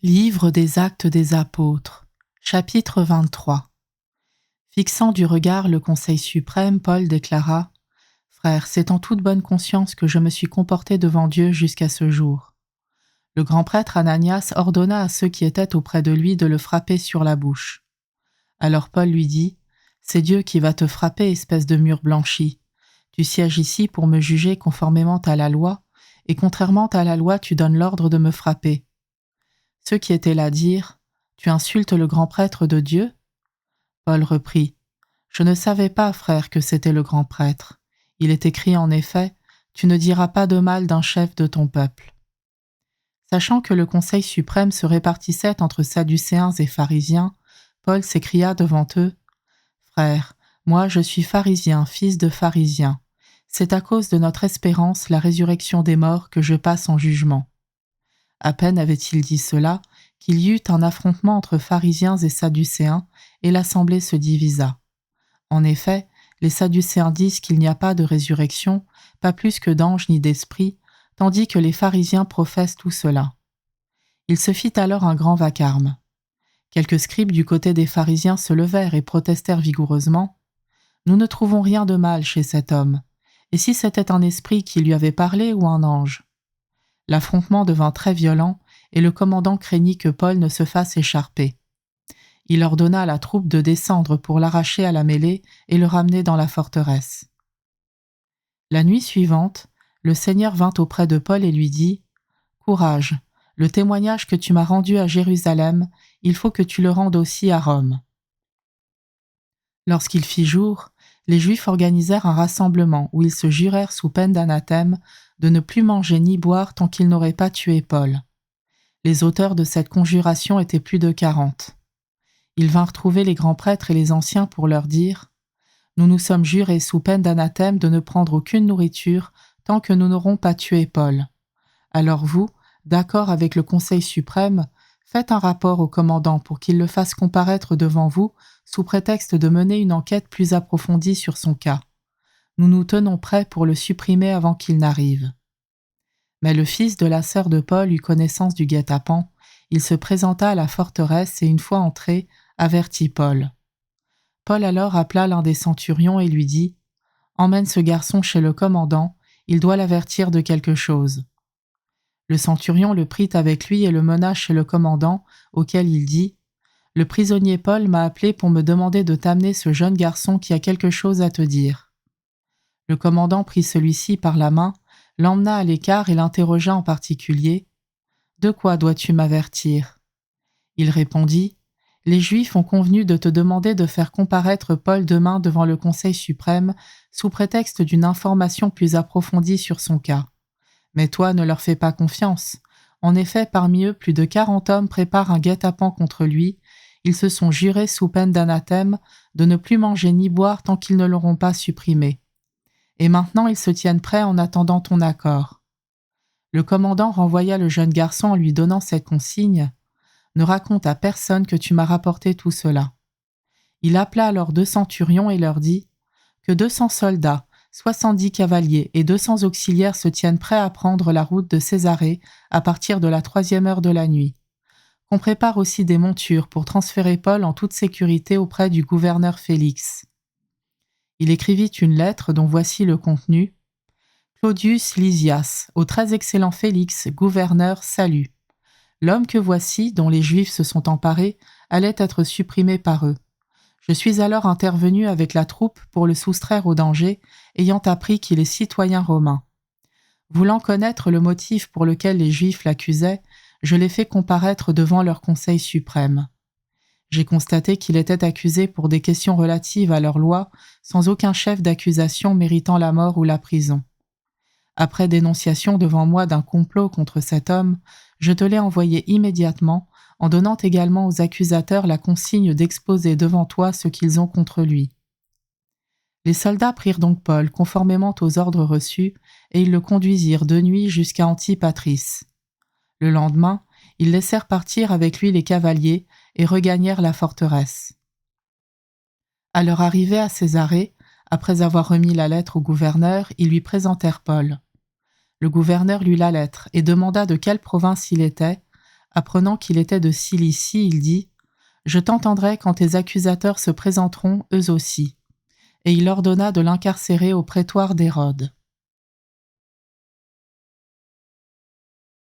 Livre des Actes des Apôtres, chapitre 23. Fixant du regard le Conseil suprême, Paul déclara : « Frères, c'est en toute bonne conscience que je me suis comporté devant Dieu jusqu'à ce jour. » Le grand prêtre Ananias ordonna à ceux qui étaient auprès de lui de le frapper sur la bouche. Alors Paul lui dit : « C'est Dieu qui va te frapper, espèce de mur blanchi. Tu sièges ici pour me juger conformément à la loi, et contrairement à la loi, tu donnes l'ordre de me frapper. » Ceux qui étaient là dirent : « Tu insultes le grand prêtre de Dieu ?» Paul reprit : « Je ne savais pas, frère, que c'était le grand prêtre. Il est écrit en effet : Tu ne diras pas de mal d'un chef de ton peuple. » Sachant que le Conseil suprême se répartissait entre Sadducéens et pharisiens, Paul s'écria devant eux : « Frères, moi je suis pharisien, fils de pharisien. C'est à cause de notre espérance, la résurrection des morts, que je passe en jugement. » À peine avait-il dit cela qu'il y eut un affrontement entre pharisiens et sadducéens, et l'assemblée se divisa. En effet, les sadducéens disent qu'il n'y a pas de résurrection, pas plus que d'anges ni d'esprits, tandis que les pharisiens professent tout cela. Il se fit alors un grand vacarme. Quelques scribes du côté des pharisiens se levèrent et protestèrent vigoureusement : « Nous ne trouvons rien de mal chez cet homme. Et si c'était un esprit qui lui avait parlé ou un ange ?» L'affrontement devint très violent et le commandant craignit que Paul ne se fasse écharper. Il ordonna à la troupe de descendre pour l'arracher à la mêlée et le ramener dans la forteresse. La nuit suivante, le Seigneur vint auprès de Paul et lui dit : « Courage, le témoignage que tu m'as rendu à Jérusalem, il faut que tu le rendes aussi à Rome. » Lorsqu'il fit jour, les Juifs organisèrent un rassemblement où ils se jurèrent sous peine d'anathème de ne plus manger ni boire tant qu'ils n'auraient pas tué Paul. Les auteurs de cette conjuration étaient plus de 40. Ils vinrent trouver les grands prêtres et les anciens pour leur dire : « Nous nous sommes jurés sous peine d'anathème de ne prendre aucune nourriture tant que nous n'aurons pas tué Paul. Alors vous, d'accord avec le Conseil suprême, faites un rapport au commandant pour qu'il le fasse comparaître devant vous sous prétexte de mener une enquête plus approfondie sur son cas. Nous nous tenons prêts pour le supprimer avant qu'il n'arrive. » Mais le fils de la sœur de Paul eut connaissance du guet-apens. Il se présenta à la forteresse et une fois entré, avertit Paul. Paul alors appela l'un des centurions et lui dit : « Emmène ce garçon chez le commandant, il doit l'avertir de quelque chose. » Le centurion le prit avec lui et le mena chez le commandant, auquel il dit : « Le prisonnier Paul m'a appelé pour me demander de t'amener ce jeune garçon qui a quelque chose à te dire. » Le commandant prit celui-ci par la main, l'emmena à l'écart et l'interrogea en particulier : « De quoi dois-tu m'avertir ?» Il répondit : « Les Juifs ont convenu de te demander de faire comparaître Paul demain devant le Conseil suprême sous prétexte d'une information plus approfondie sur son cas. Mais toi, ne leur fais pas confiance. En effet, parmi eux, plus de 40 hommes préparent un guet-apens contre lui. Ils se sont jurés sous peine d'anathème de ne plus manger ni boire tant qu'ils ne l'auront pas supprimé. Et maintenant ils se tiennent prêts en attendant ton accord. » Le commandant renvoya le jeune garçon en lui donnant cette consigne : « Ne raconte à personne que tu m'as rapporté tout cela. » Il appela alors 2 centurions et leur dit : « Que 200 soldats, 70 cavaliers et 200 auxiliaires se tiennent prêts à prendre la route de Césarée à partir de la 3e heure de la nuit. Qu'on prépare aussi des montures pour transférer Paul en toute sécurité auprès du gouverneur Félix. » Il écrivit une lettre dont voici le contenu : « Claudius Lysias, au très excellent Félix, gouverneur, salut. L'homme que voici, dont les Juifs se sont emparés, allait être supprimé par eux. Je suis alors intervenu avec la troupe pour le soustraire au danger, ayant appris qu'il est citoyen romain. Voulant connaître le motif pour lequel les Juifs l'accusaient, je l'ai fait comparaître devant leur Conseil suprême. J'ai constaté qu'il était accusé pour des questions relatives à leur loi, sans aucun chef d'accusation méritant la mort ou la prison. Après dénonciation devant moi d'un complot contre cet homme, je te l'ai envoyé immédiatement, en donnant également aux accusateurs la consigne d'exposer devant toi ce qu'ils ont contre lui. » Les soldats prirent donc Paul conformément aux ordres reçus, et ils le conduisirent de nuit jusqu'à Antipatris. Le lendemain, ils laissèrent partir avec lui les cavaliers et regagnèrent la forteresse. À leur arrivée à Césarée, après avoir remis la lettre au gouverneur, ils lui présentèrent Paul. Le gouverneur lut la lettre et demanda de quelle province il était. Apprenant qu'il était de Cilicie, il dit « Je t'entendrai quand tes accusateurs se présenteront eux aussi. » Et il ordonna de l'incarcérer au prétoire d'Hérode.